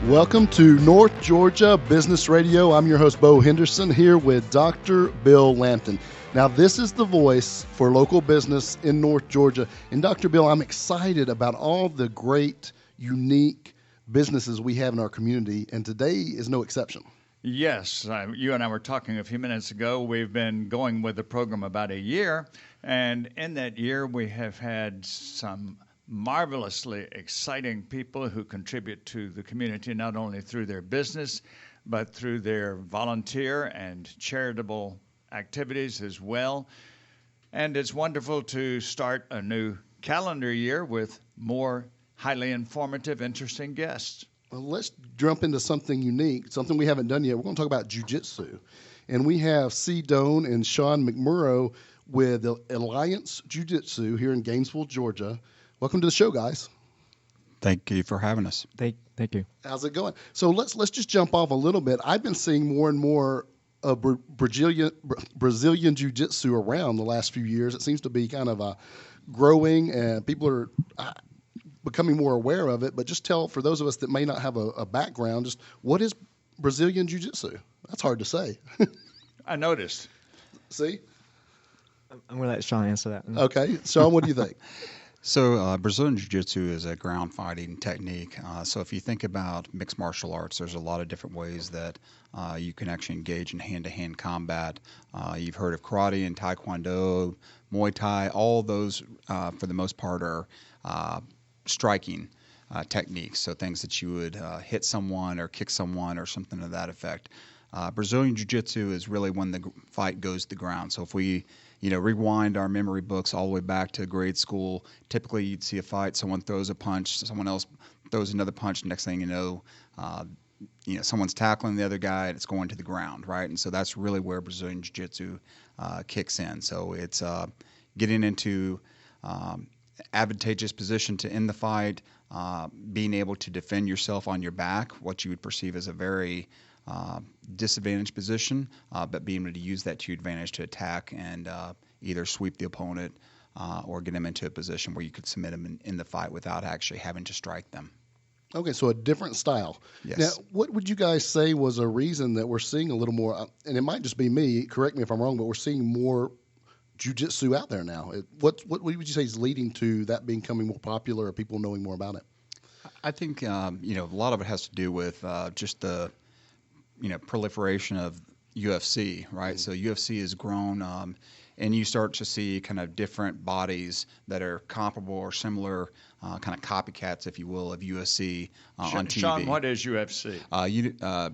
Welcome to North Georgia Business Radio. I'm your host, Bo Henderson, here with Dr. Bill Lampton. Now, this is the voice for local business in North Georgia. And Dr. Bill, I'm excited about all the great, unique businesses we have in our community, and today is no exception. Yes, you and I were talking a few minutes ago. We've been going with the program about a year, and in that year we have had some marvelously exciting people who contribute to the community, not only through their business, but through their volunteer and charitable activities as well. And it's wonderful to start a new calendar year with more highly informative, interesting guests. Well, let's jump into something unique, something we haven't done yet. We're going to talk about Jiu Jitsu. And we have Si Doan and Shawn McMorrough with the Alliance Jiu Jitsu here in Gainesville, Georgia. Welcome to the show, guys. Thank you for having us. Thank you. How's it going? So let's just jump off a little bit. I've been seeing more and more of Brazilian Jiu-Jitsu around the last few years. It seems to be kind of growing, and people are becoming more aware of it. But just tell, for those of us that may not have a background, just what is Brazilian Jiu-Jitsu? That's hard to say. I noticed. See? I'm going to let Shawn answer that. Okay. Shawn, what do you think? So Brazilian Jiu-Jitsu is a ground fighting technique. So if you think about mixed martial arts, there's a lot of different ways that you can actually engage in hand-to-hand combat. You've heard of karate and taekwondo, Muay Thai. All those, for the most part, are striking techniques. So things that you would hit someone or kick someone or something to that effect. Brazilian Jiu-Jitsu is really when the fight goes to the ground. So if we rewind our memory books all the way back to grade school, typically you'd see a fight, someone throws a punch, someone else throws another punch, next thing you know, someone's tackling the other guy and it's going to the ground, right? And so that's really where Brazilian Jiu-Jitsu kicks in. So it's getting into advantageous position to end the fight, being able to defend yourself on your back, what you would perceive as a very disadvantaged position, but being able to use that to your advantage to attack and either sweep the opponent or get them into a position where you could submit them in the fight without actually having to strike them. Okay, so a different style. Yes. Now, what would you guys say was a reason that we're seeing a little more, and it might just be me, correct me if I'm wrong, but we're seeing more jiu-jitsu out there now? What would you say is leading to that becoming more popular or people knowing more about it? I think, a lot of it has to do with just the proliferation of UFC, right? Mm-hmm. So UFC has grown, and you start to see kind of different bodies that are comparable or similar, kind of copycats, if you will, of UFC on TV. Shawn, what is UFC?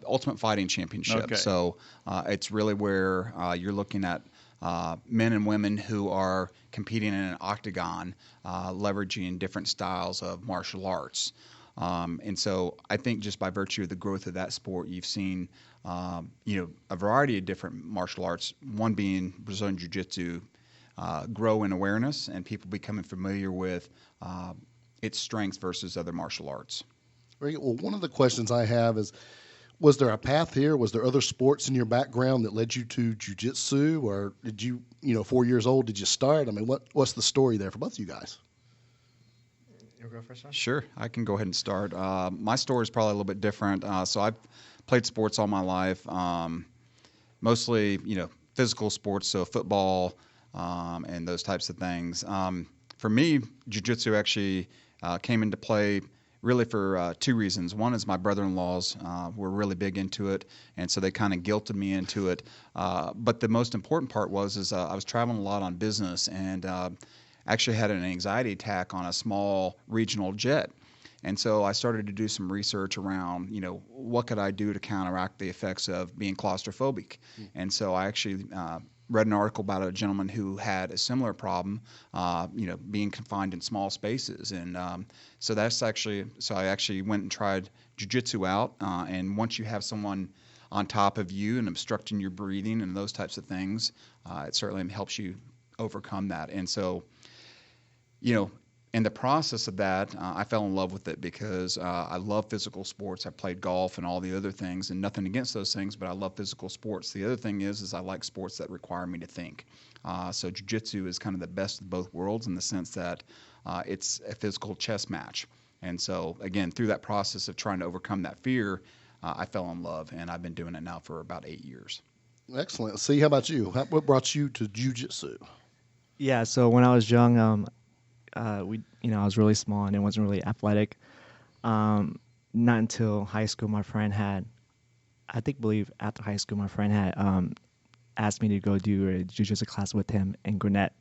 Ultimate Fighting Championship. Okay. So it's really where you're looking at men and women who are competing in an octagon, leveraging different styles of martial arts. And so I think just by virtue of the growth of that sport, you've seen, a variety of different martial arts, one being Brazilian Jiu-Jitsu, grow in awareness and people becoming familiar with its strengths versus other martial arts. Very good. Well, one of the questions I have is, was there a path here? Was there other sports in your background that led you to Jiu-Jitsu, or did you, 4 years old, did you start? I mean, what's the story there for both of you guys? You go first, Shawn? Sure, I can go ahead and start. My story is probably a little bit different. So I've played sports all my life, mostly, physical sports, so football and those types of things. For me, Jiu-Jitsu actually came into play really for two reasons. One is my brother-in-laws were really big into it, and so they kind of guilted me into it. But the most important part was I was traveling a lot on business and actually had an anxiety attack on a small regional jet. And so I started to do some research around, what could I do to counteract the effects of being claustrophobic. And so I actually read an article about a gentleman who had a similar problem, being confined in small spaces. And so I actually went and tried jiu-jitsu out. And once you have someone on top of you and obstructing your breathing and those types of things, it certainly helps you overcome that. And so, in the process of that, I fell in love with it because I love physical sports. I played golf and all the other things, and nothing against those things, but I love physical sports. The other thing is I like sports that require me to think. So jiu-jitsu is kind of the best of both worlds in the sense that it's a physical chess match. And so, again, through that process of trying to overcome that fear, I fell in love, and I've been doing it now for about 8 years. Excellent. See, how about you? What brought you to jiu-jitsu? Yeah, so when I was young, I was really small and it wasn't really athletic. Not until high school, my friend had, believe after high school, my friend had asked me to go do a jiu-jitsu class with him in Gwinnett.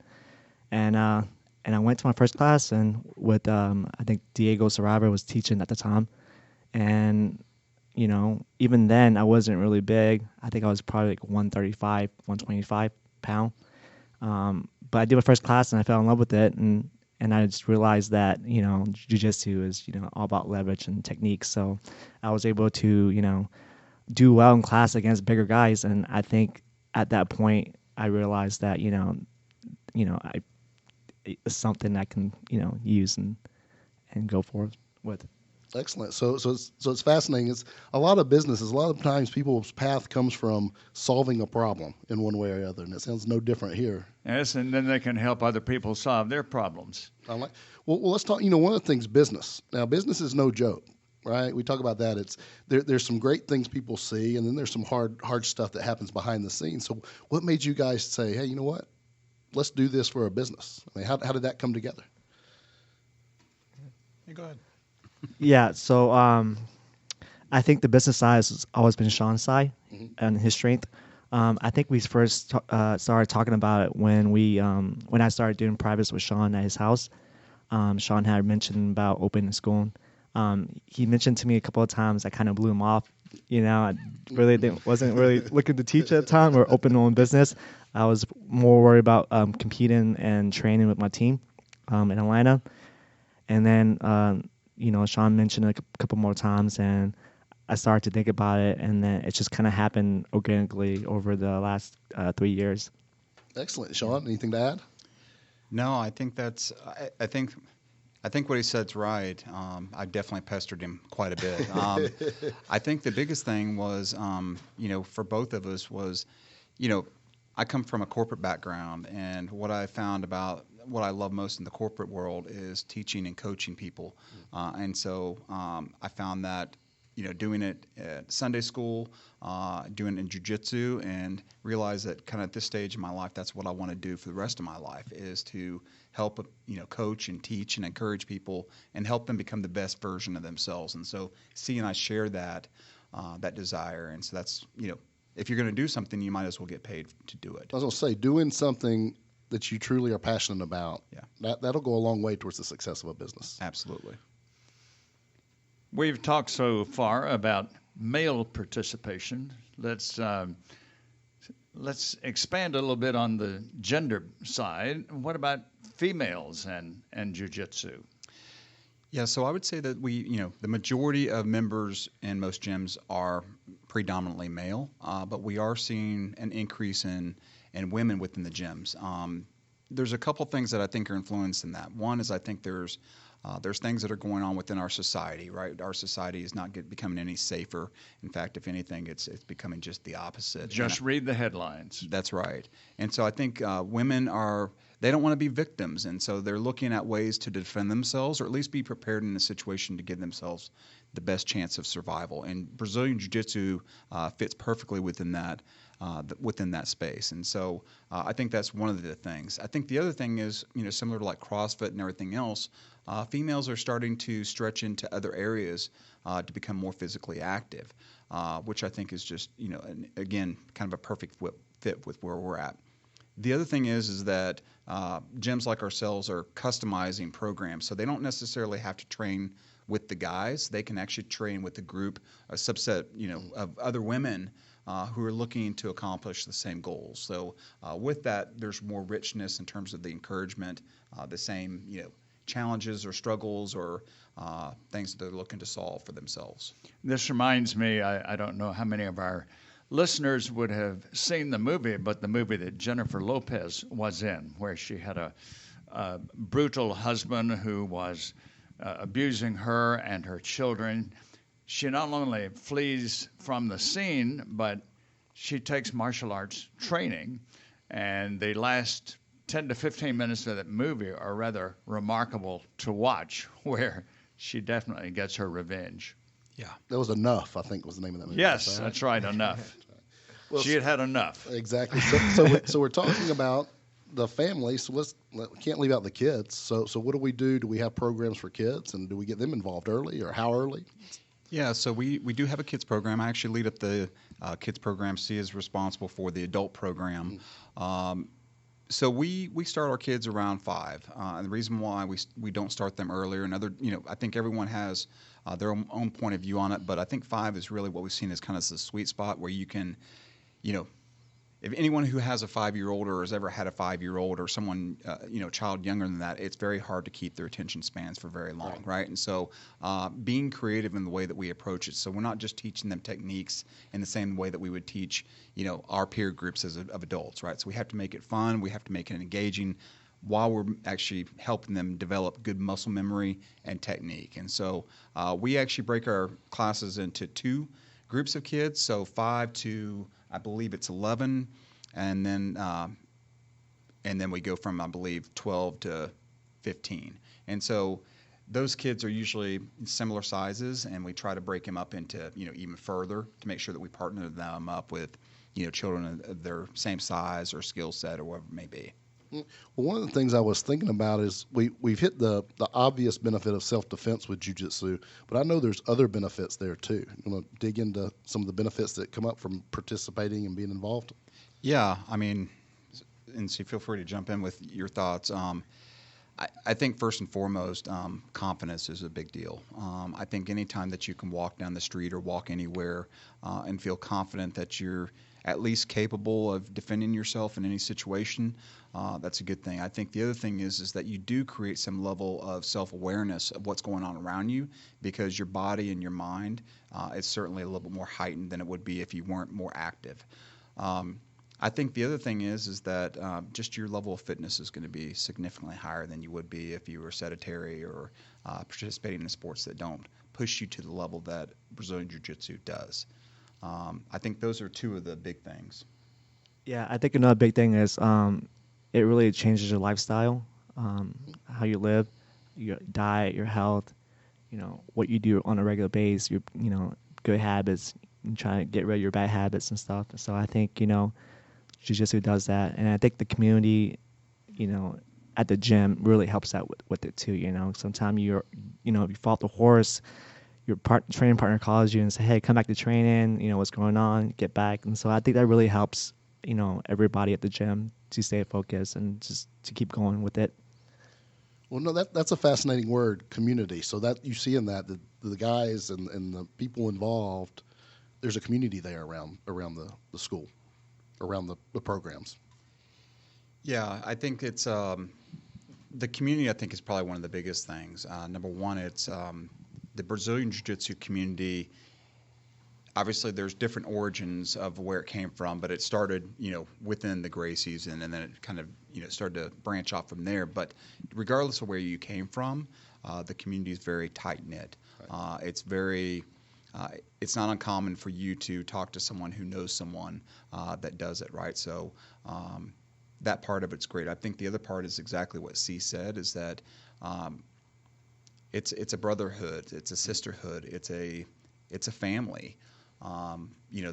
And I went to my first class, and with, I think Diego Sarabia was teaching at the time. And, even then, I wasn't really big. I think I was probably like 135, 125 pound. But I did my first class, and I fell in love with it. And I just realized that, jiu-jitsu is, all about leverage and technique. So I was able to, do well in class against bigger guys. And I think at that point, I realized that, it's something I can, use and go forward with. Excellent. So it's fascinating. It's a lot of businesses. A lot of times people's path comes from solving a problem in one way or the other, and it sounds no different here. Yes, and then they can help other people solve their problems. Well, let's talk. One of the things, business. Now, business is no joke, right? We talk about that. It's there's some great things people see, and then there's some hard stuff that happens behind the scenes. So, what made you guys say, "Hey, you know what? Let's do this for a business"? I mean, how did that come together? Hey, go ahead. Yeah, so I think the business side has always been Shawn's side and his strength. I think we first started talking about it when I started doing privates with Shawn at his house. Shawn had mentioned about opening a school. He mentioned to me a couple of times. I kind of blew him off. I really wasn't really looking to teach at the time or open my own business. I was more worried about competing and training with my team in Atlanta. And then Shawn mentioned it a couple more times, and I started to think about it, and then it just kind of happened organically over the last 3 years. Excellent. Shawn, anything to add? No, I think I think what he said's right. I definitely pestered him quite a bit. I think the biggest thing was, for both of us was, I come from a corporate background, and what I found about what I love most in the corporate world is teaching and coaching people. And so I found that, doing it at Sunday school, doing it in jiu-jitsu, and realize that kind of at this stage in my life, that's what I want to do for the rest of my life, is to help, coach and teach and encourage people and help them become the best version of themselves. And so I share that desire. And so that's, if you're going to do something, you might as well get paid to do it. I was going to say, doing something that you truly are passionate about, that'll go a long way towards the success of a business. Absolutely. We've talked so far about male participation. Let's expand a little bit on the gender side. What about females and jiu-jitsu? Yeah, so I would say that the majority of members in most gyms are predominantly male, but we are seeing an increase in women within the gyms. There's a couple things that I think are influencing that. One is I think there's things that are going on within our society, right? Our society is not becoming any safer. In fact, if anything, it's becoming just the opposite. Just read the headlines. That's right. And so I think women they don't want to be victims, and so they're looking at ways to defend themselves, or at least be prepared in a situation to give themselves the best chance of survival. And Brazilian Jiu-Jitsu fits perfectly within that space. And so I think that's one of the things. I think the other thing is, similar to like CrossFit and everything else, females are starting to stretch into other areas to become more physically active, which I think is just, again, kind of a perfect fit with where we're at. The other thing is that gyms like ourselves are customizing programs, so they don't necessarily have to train with the guys. They can actually train with a group, a subset, of other women who are looking to accomplish the same goals. So with that, there's more richness in terms of the encouragement, the same, challenges or struggles or things that they're looking to solve for themselves. This reminds me, I don't know how many of our listeners would have seen the movie, but the movie that Jennifer Lopez was in, where she had a brutal husband who was abusing her and her children. She not only flees from the scene, but she takes martial arts training, and the last 10 to 15 minutes of that movie are rather remarkable to watch, where she definitely gets her revenge. Yeah. That was Enough, I think was the name of that movie. Yes, Is that that's right, enough. Well, She had enough. Exactly. So we're talking about the family. So we can't leave out the kids. So what do we do? Do we have programs for kids, and do we get them involved early, or how early? Yeah, so we do have a kids program. I actually lead up the kids program. C is responsible for the adult program. So we start our kids around 5, and the reason why we don't start them earlier, I think everyone has their own point of view on it, but I think 5 is really what we've seen as kind of the sweet spot where you can, if anyone who has a 5-year-old or has ever had a 5-year-old or someone, child younger than that, it's very hard to keep their attention spans for very long, right? And so being creative in the way that we approach it. So we're not just teaching them techniques in the same way that we would teach, our peer groups of adults, right? So we have to make it fun. We have to make it engaging while we're actually helping them develop good muscle memory and technique. And so we actually break our classes into 2 groups of kids, so 5 to, I believe it's 11, and then we go from, I believe, 12 to 15. And so those kids are usually similar sizes, and we try to break them up into, even further to make sure that we partner them up with, children of their same size or skill set or whatever it may be. Well, one of the things I was thinking about is we've hit the obvious benefit of self-defense with jiu-jitsu, but I know there's other benefits there too. You want to dig into some of the benefits that come up from participating and being involved? Yeah, I mean, and so feel free to jump in with your thoughts. I think first and foremost, confidence is a big deal. I think anytime that you can walk down the street or walk anywhere and feel confident that you're at least capable of defending yourself in any situation, that's a good thing. I think the other thing is that you do create some level of self-awareness of what's going on around you, because your body and your mind is certainly a little bit more heightened than it would be if you weren't more active. I think the other thing is that just your level of fitness is going to be significantly higher than you would be if you were sedentary or participating in sports that don't push you to the level that Brazilian Jiu-Jitsu does. I think those are 2 of the big things. Yeah, I think another big thing is it really changes your lifestyle, how you live, your diet, your health, what you do on a regular basis, your good habits, and try to get rid of your bad habits and stuff. So I think Jiu-Jitsu does that, and I think the community, at the gym really helps out with it too. Sometimes if you fall off the horse, your training partner calls you and say, "Hey, come back to training. What's going on? Get back." And so I think that really helps, everybody at the gym to stay focused and just to keep going with it. Well, no, that's a fascinating word, community. So that you see in that the guys and the people involved, there's a community there around the school, around the programs. Yeah, I think it's the community. I think is probably one of the biggest things. Number one, it's the Brazilian Jiu-Jitsu community. Obviously, there's different origins of where it came from, but it started, within the Gracies, and then it kind of, started to branch off from there. But regardless of where you came from, the community is very tight-knit. Right. It's not uncommon for you to talk to someone who knows someone that does it, right? So that part of it's great. I think the other part is exactly what C said, is that it's a brotherhood, it's a sisterhood, it's a family.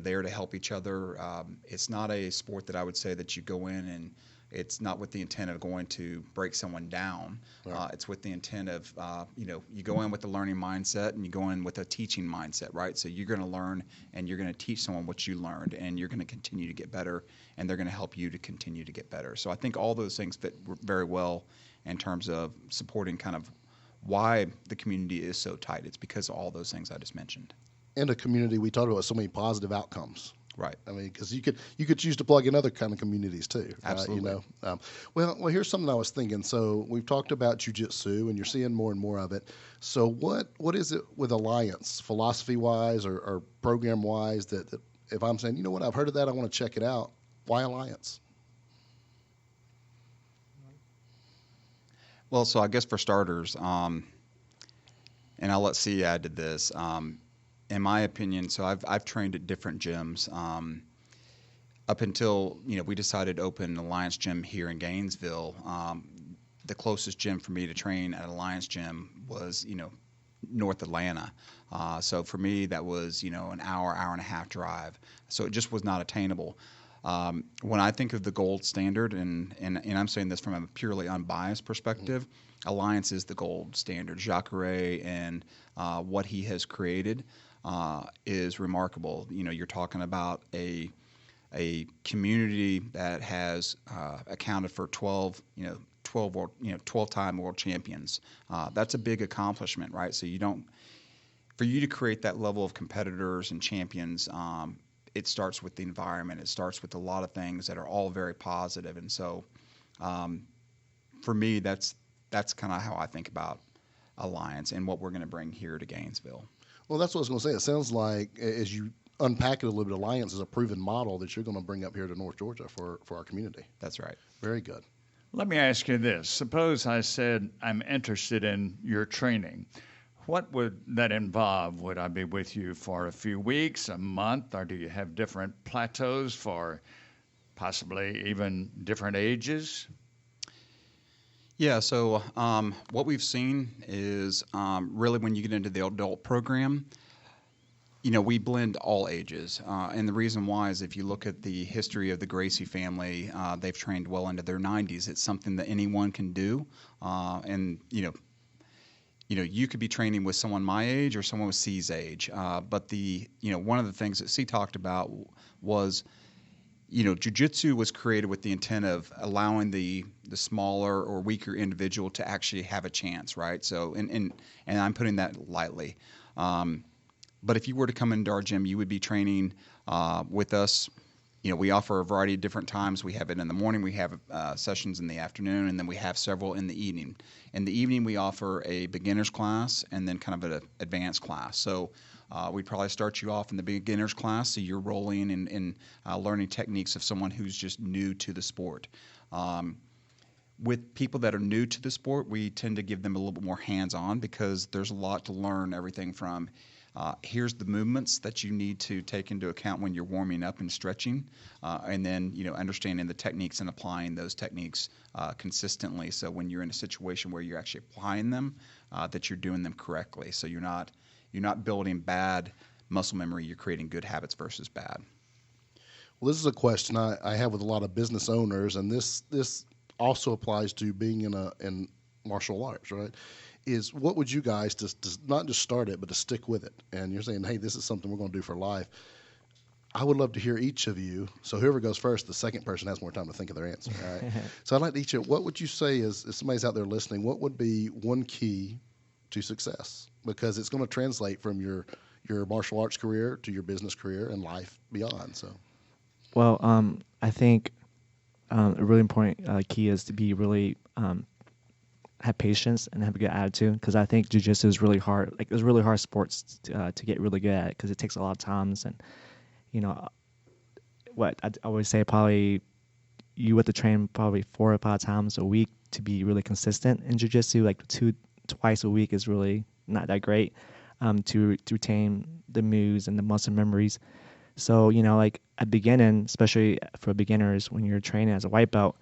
There to help each other. It's not a sport that I would say that you go in and it's not with the intent of going to break someone down. Right. It's with the intent of, you go in with a learning mindset and you go in with a teaching mindset, right? So you're going to learn and you're going to teach someone what you learned, and you're going to continue to get better, and they're going to help you to continue to get better. So I think all those things fit very well in terms of supporting kind of why the community is so tight. It's because of all those things I just mentioned. And a community, we talked about so many positive outcomes. Right. I mean, because you could choose to plug in other kind of communities too. Absolutely. Well, here's something I was thinking. So we've talked about jiu-jitsu, and you're seeing more and more of it. So what is it with Alliance, philosophy-wise or program-wise, that if I'm saying, I've heard of that, I want to check it out, why Alliance? Well, so I guess for starters, and I'll let C add to this. In my opinion, so I've trained at different gyms up until we decided to open an Alliance gym here in Gainesville. The closest gym for me to train at Alliance gym was North Atlanta. So for me, that was, an hour and a half drive. So it just was not attainable. When I think of the gold standard, and I'm saying this from a purely unbiased perspective, Alliance is the gold standard. Jacare and what he has created is remarkable. You're talking about a community that has accounted for 12-time world champions. That's a big accomplishment, right? So for you to create that level of competitors and champions, it starts with the environment. It starts with a lot of things that are all very positive. And so, for me, that's kind of how I think about Alliance and what we're going to bring here to Gainesville. Well, that's what I was going to say. It sounds like, as you unpack it a little bit, Alliance is a proven model that you're going to bring up here to North Georgia for our community. That's right. Very good. Let me ask you this. Suppose I said I'm interested in your training. What would that involve? Would I be with you for a few weeks, a month, or do you have different plateaus for possibly even different ages? Yeah, so what we've seen is really when you get into the adult program, we blend all ages. And the reason why is if you look at the history of the Gracie family, they've trained well into their 90s. It's something that anyone can do. You could be training with someone my age or someone with C's age. But one of the things that C talked about was, jiu-jitsu was created with the intent of allowing the smaller or weaker individual to actually have a chance, right? So, and I'm putting that lightly. But if you were to come into our gym, you would be training with us. We offer a variety of different times. We have it in the morning, we have sessions in the afternoon, and then we have several in the evening. In the evening, we offer a beginner's class and then kind of an advanced class. So we'd probably start you off in the beginner's class, so you're rolling and learning techniques of someone who's just new to the sport. With people that are new to the sport, we tend to give them a little bit more hands-on because there's a lot to learn, everything from here's the movements that you need to take into account when you're warming up and stretching, and then understanding the techniques and applying those techniques consistently. So when you're in a situation where you're actually applying them, that you're doing them correctly. So you're not building bad muscle memory. You're creating good habits versus bad. Well, this is a question I have with a lot of business owners, and this also applies to being in martial arts, right? Is what would you guys to not just start it, but to stick with it? And you're saying, hey, this is something we're going to do for life. I would love to hear each of you. So whoever goes first, the second person has more time to think of their answer. All right. So I'd like to each of you, what would you say is, if somebody's out there listening, what would be one key to success? Because it's going to translate from your martial arts career to your business career and life beyond. So, well, I think a really important key is to be really have patience and have a good attitude, because I think jiu-jitsu is really hard. Like, it's really hard sports to get really good at it, because it takes a lot of times. And what I always say, probably you have to train probably 4 or 5 times a week to be really consistent in jiu-jitsu. Like twice a week is really not that great to retain the moves and the muscle memories. So like at beginning, especially for beginners, when you're training as a white belt,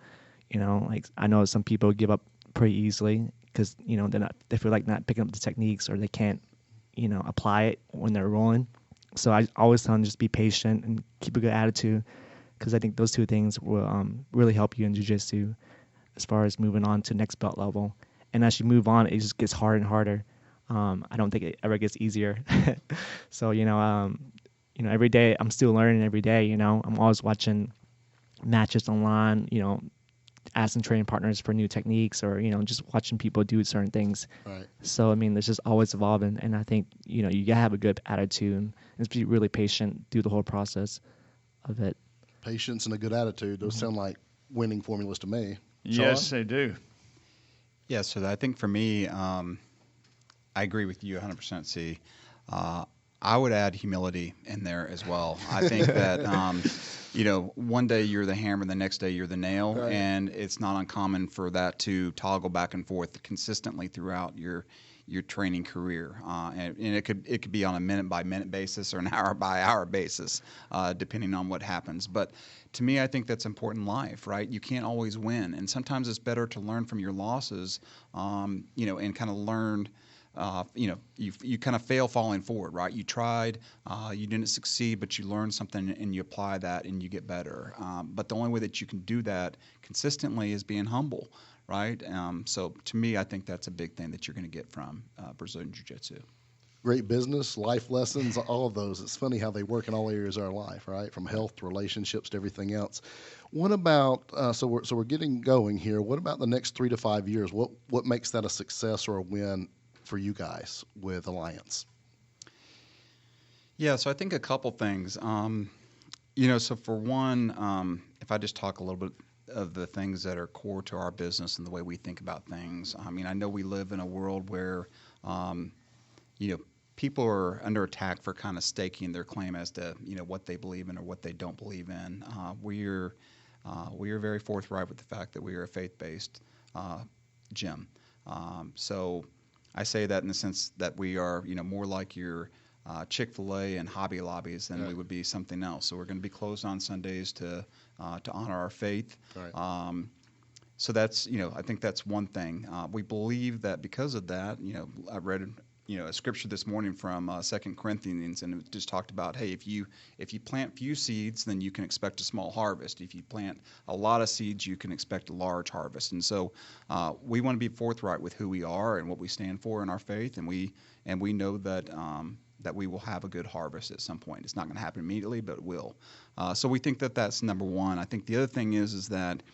like I know some people give up pretty easily because they feel like not picking up the techniques, or they can't apply it when they're rolling. So I always tell them just be patient and keep a good attitude, because I think those 2 things will really help you in jiu-jitsu as far as moving on to next belt level. And as you move on, it just gets harder and harder. I don't think it ever gets easier. So every day I'm still learning. Every day, I'm always watching matches online, asking training partners for new techniques, or just watching people do certain things. Right. So there's just always evolving, and I think you gotta have a good attitude and just be really patient through the whole process of it. Patience and a good attitude, those sound like winning formulas to me. Yes, Shawn? they do. Yeah, so I think for me, I agree with you 100%, C. I would add humility in there as well. I think that, one day you're the hammer, the next day you're the nail, right. And it's not uncommon for that to toggle back and forth consistently throughout your training career. And it could be on a minute-by-minute basis or an hour-by-hour basis, depending on what happens. But to me, I think that's important in life, right? You can't always win, and sometimes it's better to learn from your losses, and kind of learn you kind of fail falling forward, right? You tried, you didn't succeed, but you learned something and you apply that and you get better. But the only way that you can do that consistently is being humble, right? So to me, I think that's a big thing that you're going to get from Brazilian Jiu-Jitsu. Great business, life lessons, all of those. It's funny how they work in all areas of our life, right? From health to relationships to everything else. What about so we're getting going here? What about the next 3 to 5 years? What makes that a success or a win for you guys with Alliance? Yeah, so I think a couple things. So for one, if I just talk a little bit of the things that are core to our business and the way we think about things. I mean, I know we live in a world where people are under attack for kind of staking their claim as to what they believe in or what they don't believe in. We are very forthright with the fact that we are a faith-based gym. So I say that in the sense that we are more like your Chick-fil-A and Hobby Lobbies than we would be something else. So we're going to be closed on Sundays to honor our faith. Right. So that's I think that's one thing. We believe that because of that, I read a scripture this morning from 2 Corinthians, and it just talked about, hey, if you plant few seeds, then you can expect a small harvest. If you plant a lot of seeds, you can expect a large harvest. And so we want to be forthright with who we are and what we stand for in our faith, and we know that that we will have a good harvest at some point. It's not going to happen immediately, but it will. So we think that that's number one. I think the other thing is that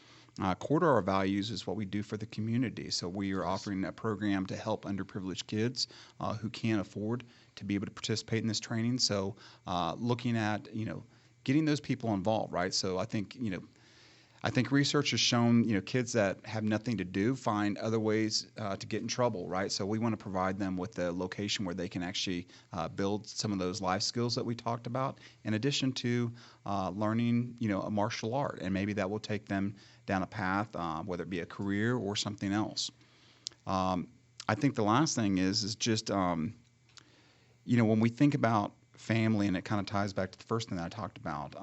core to our values is what we do for the community. So we are offering a program to help underprivileged kids who can't afford to be able to participate in this training. So looking at getting those people involved, right? So I think research has shown kids that have nothing to do find other ways to get in trouble, right? So we want to provide them with a location where they can actually build some of those life skills that we talked about, in addition to learning a martial art, and maybe that will take them down a path, whether it be a career or something else. I think the last thing is just when we think about family, and it kind of ties back to the first thing that I talked about.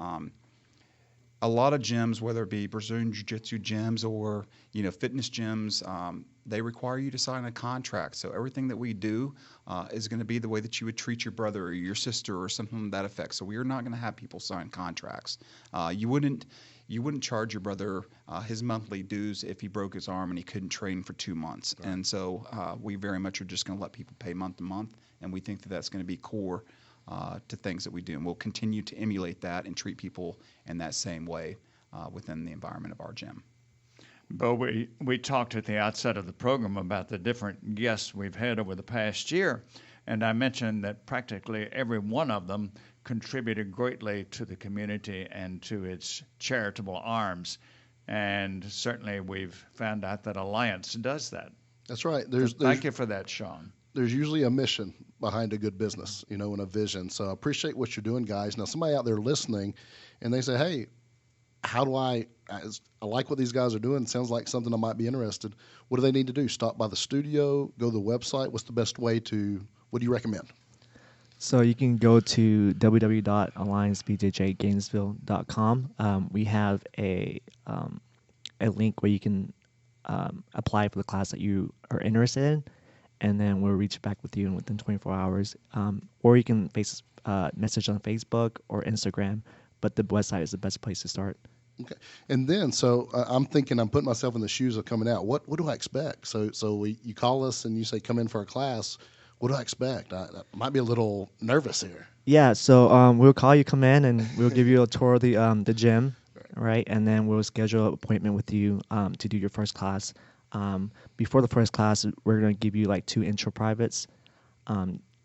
A lot of gyms, whether it be Brazilian Jiu-Jitsu gyms or fitness gyms, they require you to sign a contract. So everything that we do is going to be the way that you would treat your brother or your sister or something to that effect. So we are not going to have people sign contracts. You wouldn't charge your brother his monthly dues if he broke his arm and he couldn't train for 2 months. Right. And so we very much are just going to let people pay month to month, and we think that that's going to be core to things that we do, and we'll continue to emulate that and treat people in that same way within the environment of our gym. Bo, we talked at the outset of the program about the different guests we've had over the past year, and I mentioned that practically every one of them contributed greatly to the community and to its charitable arms, and certainly we've found out that Alliance does that. That's right. Thank you for that, Shawn. There's usually a mission behind a good business, and a vision. So I appreciate what you're doing, guys. Now, somebody out there listening, and they say, hey, how do I like what these guys are doing. It sounds like something I might be interested. What do they need to do? Stop by the studio, go to the website? What's the best way what do you recommend? So you can go to www.alliancebjjgainesville.com. We have a link where you can apply for the class that you are interested in, and then we'll reach back with you within 24 hours. Or you can message on Facebook or Instagram, but the website is the best place to start. Okay. And then, so I'm thinking, I'm putting myself in the shoes of coming out. What do I expect? So you call us and you say, come in for a class. What do I expect? I might be a little nervous here. Yeah, so we'll call you, come in, and we'll give you a tour of the gym, right? And then we'll schedule an appointment with you to do your first class. Before the first class, we're going to give you like 2 intro privates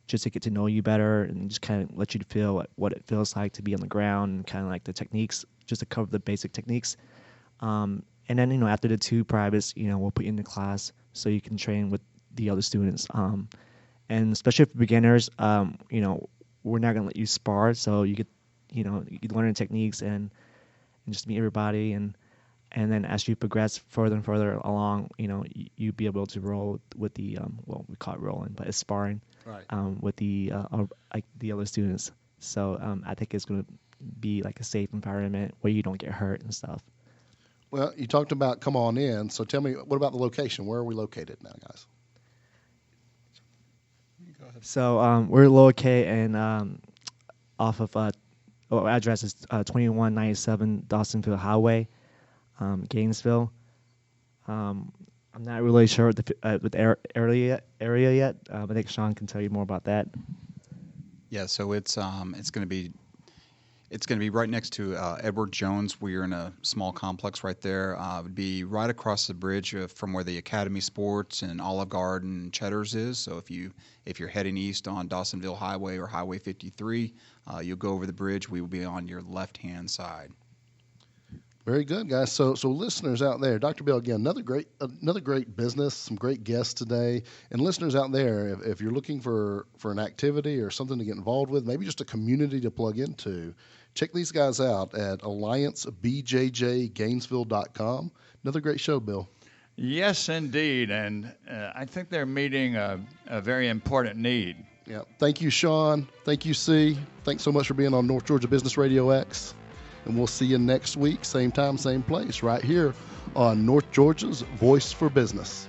just to get to know you better and just kind of let you feel what it feels like to be on the ground and kind of like the techniques, just to cover the basic techniques. And then, after the 2 privates, we'll put you in the class so you can train with the other students. And especially for beginners, we're not going to let you spar, so you could, you learn the techniques and just meet everybody. And then as you progress further and further along, you'll be able to roll with the, we call it rolling, but it's sparring, right. With the other students. So I think it's going to be like a safe environment where you don't get hurt and stuff. Well, you talked about come on in, so tell me, what about the location? Where are we located now, guys? So we're located and off of our address is 2197 Dawsonville Highway, Gainesville. I'm not really sure with the area yet, but I think Shawn can tell you more about that. Yeah, so it's going to be right next to Edward Jones. We're in a small complex right there. It would be right across the bridge from where the Academy Sports and Olive Garden and Cheddar's is. So if you're heading east on Dawsonville Highway or Highway 53, you'll go over the bridge. We will be on your left-hand side. Very good, guys. So listeners out there, Dr. Bill, again, another great business, some great guests today. And listeners out there, if you're looking for an activity or something to get involved with, maybe just a community to plug into, check these guys out at AllianceBJJGainesville.com. Another great show, Bill. Yes, indeed. And I think they're meeting a very important need. Yeah. Thank you, Shawn. Thank you, Si. Thanks so much for being on North Georgia Business Radio X. And we'll see you next week, same time, same place, right here on North Georgia's Voice for Business.